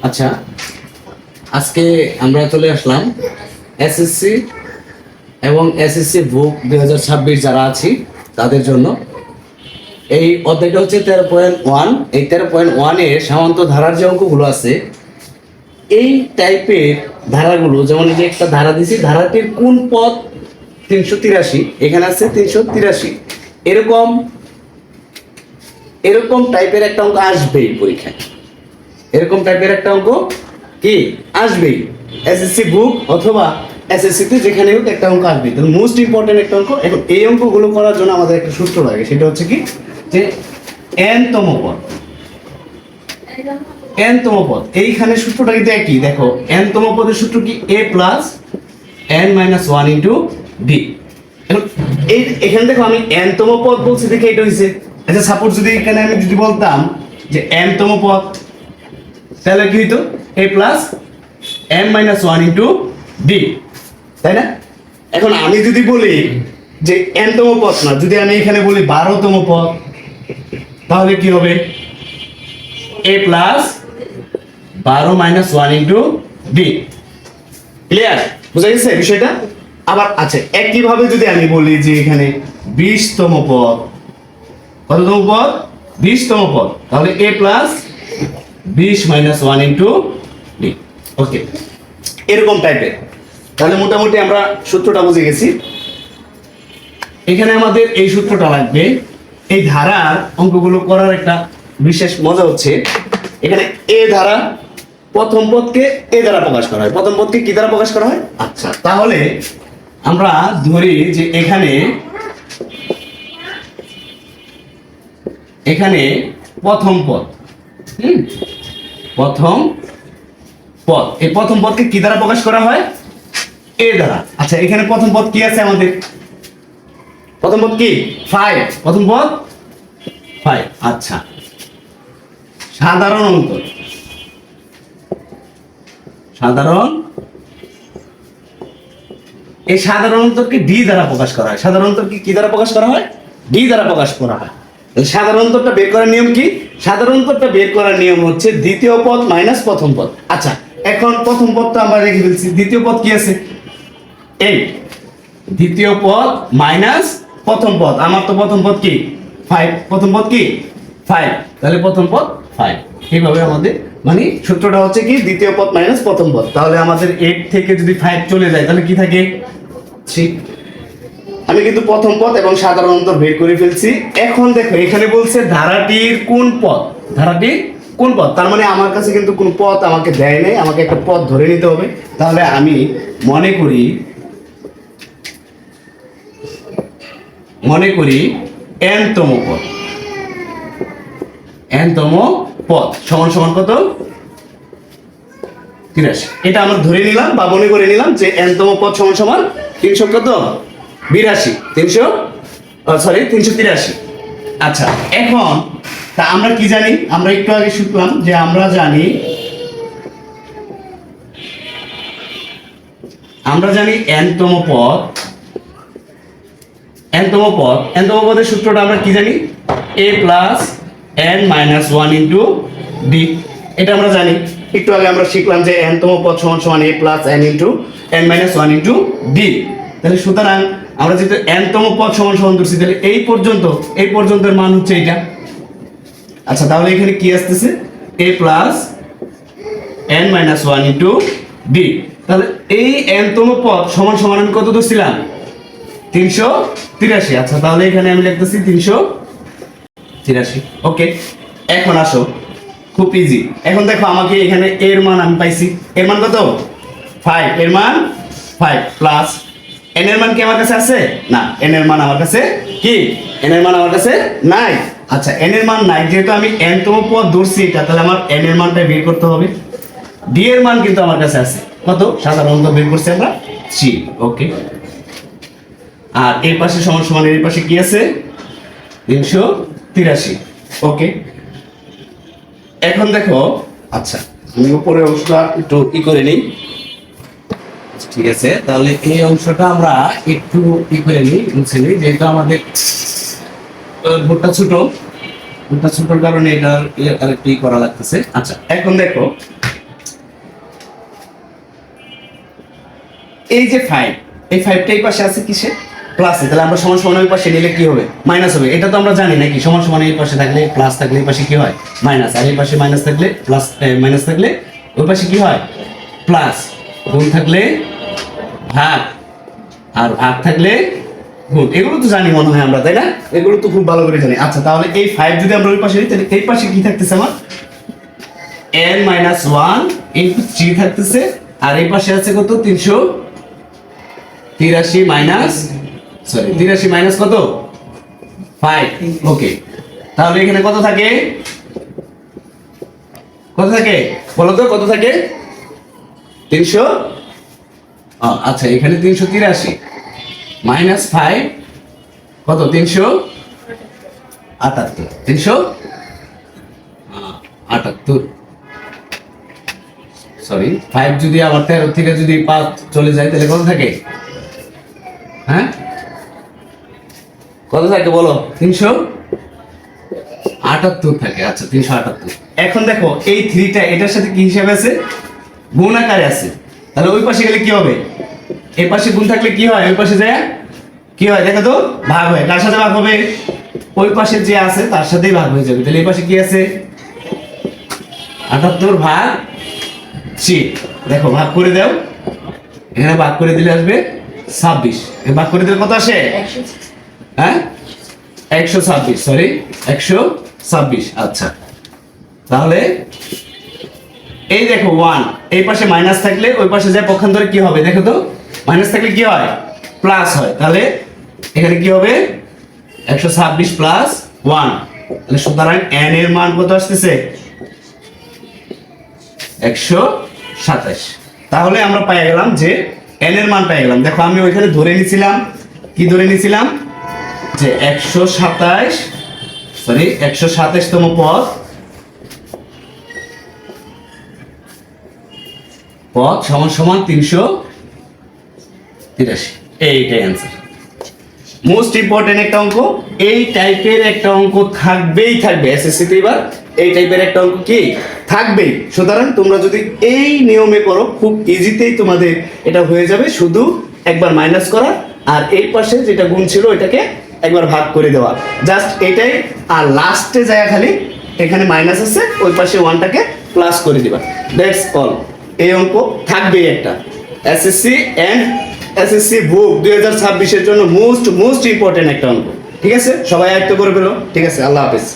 আচ্ছা, আজকে আমরা চলে আসলাম এসএসসি এবং এসএসসি বুক 2026 যারা আছি তাদের জন্য। এই অধ্যায়টা হচ্ছে 13.1। এই 13.1 এর সামান্ত ধারার যে অঙ্কগুলো আছে, এই টাইপের ধারাগুলো, যেমন এই যে একটা ধারা দিছি, ধারাটির কোন পদ 383, এখানে আছে 383, এরকম এরকম টাইপের একটা অঙ্ক আসবেই পরীক্ষায়। এরকম টাইপের একটা অঙ্ক কি আসবেই, এসএসসি বুক অথবা এসএসসি তে যেখানে হোক একটা অঙ্ক আসবে। তাহলে মোস্ট ইম্পর্টেন্ট একটা অঙ্ক। এখন এই অঙ্কগুলো করার জন্য আমাদের একটা সূত্র লাগে, সেটা হচ্ছে কি, যে n তম পদ। n তম পদ, এইখানে সূত্রটা কিন্তু একই। দেখো n তম পদের সূত্র কি, a plus n minus 1 into D. এখন এখানে দেখো আমি n তম পদ বলছি দেখে এটা হয়েছে। আচ্ছা, সাপোজ যদি এখানে আমি যদি বলতাম যে n তম পদ, তাহলে কি হইতো, a plus m minus 1 into D, তাই না? এখন আমি যদি বলি যে n তম পদ না, যদি আমি এখানে বলি 12তম পদ, তাহলে কি হবে, a plus 12 minus 1 into D. Clear? বুঝা গেছে বিষয়টা? আবার আচ্ছা, একইভাবে যদি আমি বলি যে এখানে 20তম পদ, কততম পদ, 20তম পদ, তাহলে a plus 20 minus 1 into d. Okay, এরকম টাইপের। তাহলে মোটামুটি আমরা সূত্রটা বুঝে গেছি। এখানে আমাদের এই সূত্রটা লাগবে। এই ধারার অঙ্কগুলো করার একটা বিশেষ মজা হচ্ছে, এখানে এ ধারা, প্রথম পদকে এ দ্বারা প্রকাশ করা হয়। প্রথম পদকে কি দ্বারা প্রকাশ করা হয়? আচ্ছা, তাহলে আমরা ধরি যে এখানে প্রথম পদ, প্রথম পদ, এই প্রথম পদকে কি দ্বারা প্রকাশ করা হয়? এ দ্বারা। আচ্ছা, এখানে প্রথম পদ কি আছে আমাদের? প্রথম পদ কি 5, প্রথম পদ 5। আচ্ছা, সাধারণ অন্তর, সাধারণ, এই সাধারণ অন্তরকে ডি দ্বারা প্রকাশ করা হয়। সাধারণ অন্তরকে কি দ্বারা প্রকাশ করা হয়? ডি দ্বারা প্রকাশ করা হয়। সাধারণ অন্তরটা বের করার নিয়ম কি? সাধারণ অন্তরটা বের করার নিয়ম হচ্ছে দ্বিতীয় পদ মাইনাস প্রথম পদ। আচ্ছা, এখন প্রথম পদটা আমরা রেখে ফেলছি, দ্বিতীয় পদ কি আছে? 8, দ্বিতীয় পদ মাইনাস প্রথম পদ। আমার তো প্রথম পদ কি 5, প্রথম পদ কি 5, তাহলে প্রথম পদ 5। এইভাবে আমাদের মানে সূত্রটা হচ্ছে কি, দ্বিতীয় পদ মাইনাস প্রথম পদ। তাহলে আমাদের 8 থেকে যদি 5 চলে যায়, তাহলে কি থাকে 3। আমি কিন্তু প্রথম পদ এবং সাধারণ অন্তর বের করে ফেলছি। এখন দেখো এখানে বলছে ধারাটির কোন পদ, ধারাটির কোন পদ। তার মানে আমার কাছে কিন্তু কোন পদ আমাকে দেয় নাই, আমাকে একটা পদ ধরে নিতে হবে। তাহলে আমি মনে করি n তম পদ, n তম পদ সমান সমান কত? 83। এটা আমরা ধরে নিলাম বা মনে করে নিলাম যে n তম পদ সমান সমান 300 কত, 82, 383। আচ্ছা, এখন তা আমরা কি জানি? আমরা একটু আগে শিখলাম যে আমরা জানি n তম পদ, n তম পদের সূত্রটা আমরা কি জানি? a plus n minus 1 into D. এটা আমরা জানি, একটু আগে আমরা শিখলাম যে n তম পদ সমান সমান a plus n into n minus 1 into D. তাহলে সুতরাং আমরা যেহেতু n তম পদ সমান সমান ধরছি, তাহলে এই পর্যন্তের মান হচ্ছে এটা। আচ্ছা, তাহলে এখানে কি আসতেছে? a plus n minus 1 into D. তাহলে এই n তম পদ সমান সমান আমি কত ধরছিলাম? 383। আচ্ছা, তাহলে এখানে আমি লিখতেছি 383। ওকে, এখন আসো, খুব ইজি। এখন দেখো আমাকে এখানে এর মান আমি পাইছি, এর মান কত? 5, এর মান 5 প্লাস n এর মান কি আমার কাছে আছে? না, n এর মান আমার কাছে কি, n এর মান আমার কাছে নাই। আচ্ছা, n এর মান নাই, যেহেতু আমি n তম পদ ধরছি এটা, তাহলে আমার n এর মানটা বের করতে হবে। d এর মান কিন্তু আমার কাছে আছে কত? সাধারণত বের করছি আমরা 3। ওকে, আর এই পাশে সমান সমান এর পাশে কি আছে? 383। ওকে, এখন দেখো, আচ্ছা আমি উপরের অংশটা একটু করে নিই। ঠিক আছে, তাহলে এই অংশটা আমরা একটু করে নিই, মুছে নিই, যেহেতু আমাদের বোর্ডটা ছোট। ওটা ছোটর কারণে এটা আরেকটু করা লাগতেছে। আচ্ছা এখন দেখো এই যে 5, এই 5টা এই পাশে আছে কিসে? প্লাসে। তাহলে আমরা সমান সমান ওই পাশে নিলে কি হবে? মাইনাস হবে। এটা তো আমরা জানি নাকি সমান সমান এই পাশে থাকলে প্লাস থাকলে এই পাশে কি হয়? মাইনাস। আর এই পাশে মাইনাস থাকলে প্লাস, মাইনাস থাকলে ওই পাশে কি হয়? প্লাস। গুণ থাকলে ভাগ, আর ভাগ থাকলে গুণ। এগুলো তো জানি মনে হয় আমরা, তাই না? এগুলো তো খুব ভালো করে জানি। আচ্ছা তাহলে এই 5 যদি আমরা ওই পাশে নিই তাহলে এই পাশে কি থাকতেছে আমার? n - 1 ইনটু 3 থাকতেছে। আর এই পাশে আছে কত? 383 মাইনাস, সরি 83 মাইনাস কত? 5। ওকে, তাহলে এখানে কত থাকে? কত থাকে বলো তো, কত থাকে? 300। আচ্ছা এখানে 383 মাইনাস 5 কত? 378। 378। সরি 5 যদি আবার 13 থেকে যদি 5 চলে যায় তাহলে কত থাকে? হ্যাঁ কত থাকে বলো? 378 থাকে। আচ্ছা 378। এখন দেখো এই 3টা এটার সাথে কি হিসাবে আছে? গুণ আকারে আছে। তাহলে ওই পাশে গেলে কি হবে? এই পাশে গুণ থাকলে কি হয়? ওই পাশে যায় কি হয় দেখো তো? ভাগ হয়। কার সাথে ভাগ হবে? ওই পাশে যে আছে তার সাথেই ভাগ হয়ে যাবে। তাহলে এই পাশে কি আছে? 78 ভাগ 3। দেখো ভাগ করে দাও, এখানে ভাগ করে দিলে আসবে 26। ভাগ করে দিলে কত আসে? হ্যাঁ 126, সরি 126। আচ্ছা তাহলে এই দেখো 1 এই পাশে মাইনাস থাকলে ওই পাশে যায় পক্ষান্তরে কি হবে দেখো তো? মাইনাস থাকলে কি হয়? প্লাস হয়। তাহলে এখানে কি হবে? 126 প্লাস 1। তাহলে সুতরাং n এর মান কত আসতেছে? 127। তাহলে আমরা পেয়ে গেলাম যে n এর মান পেয়ে গেলাম। দেখো আমি ওইখানে ধরে নিছিলাম, কি ধরে নিছিলাম? যে 127 তম পদ সমান সমান 383। এইটাই অ্যান্সার। মোস্ট ইম্পর্টেন্ট একটা অঙ্ক। এই টাইপের একটা অঙ্ক থাকবেই থাকবে এসএসসি তে। এবার এই টাইপের একটা অঙ্ক কি থাকবেই। সুতরাং তোমরা যদি এই নিয়মে করো খুব ইজিতেই তোমাদের এটা হয়ে যাবে। শুধু একবার মাইনাস করা আর এই পাশে যেটা গুণ ছিল এটাকে একবার ভাগ করে দেওয়া, জাস্ট এটাই। আর লাস্টে যায় খালি এখানে মাইনাস আছে ওই পাশে 1টাকে প্লাস করে দিবা। That's all. এই অঙ্ক থাকবেই একটা এসএসসি এন্ড এসএসসি বুক 2026 এর জন্য মোস্ট ইম্পর্টেন্ট একটা অঙ্ক। ঠিক আছে, সবাই আয়ত্ত করে ফেলো। ঠিক আছে, আল্লাহ হাফেজ।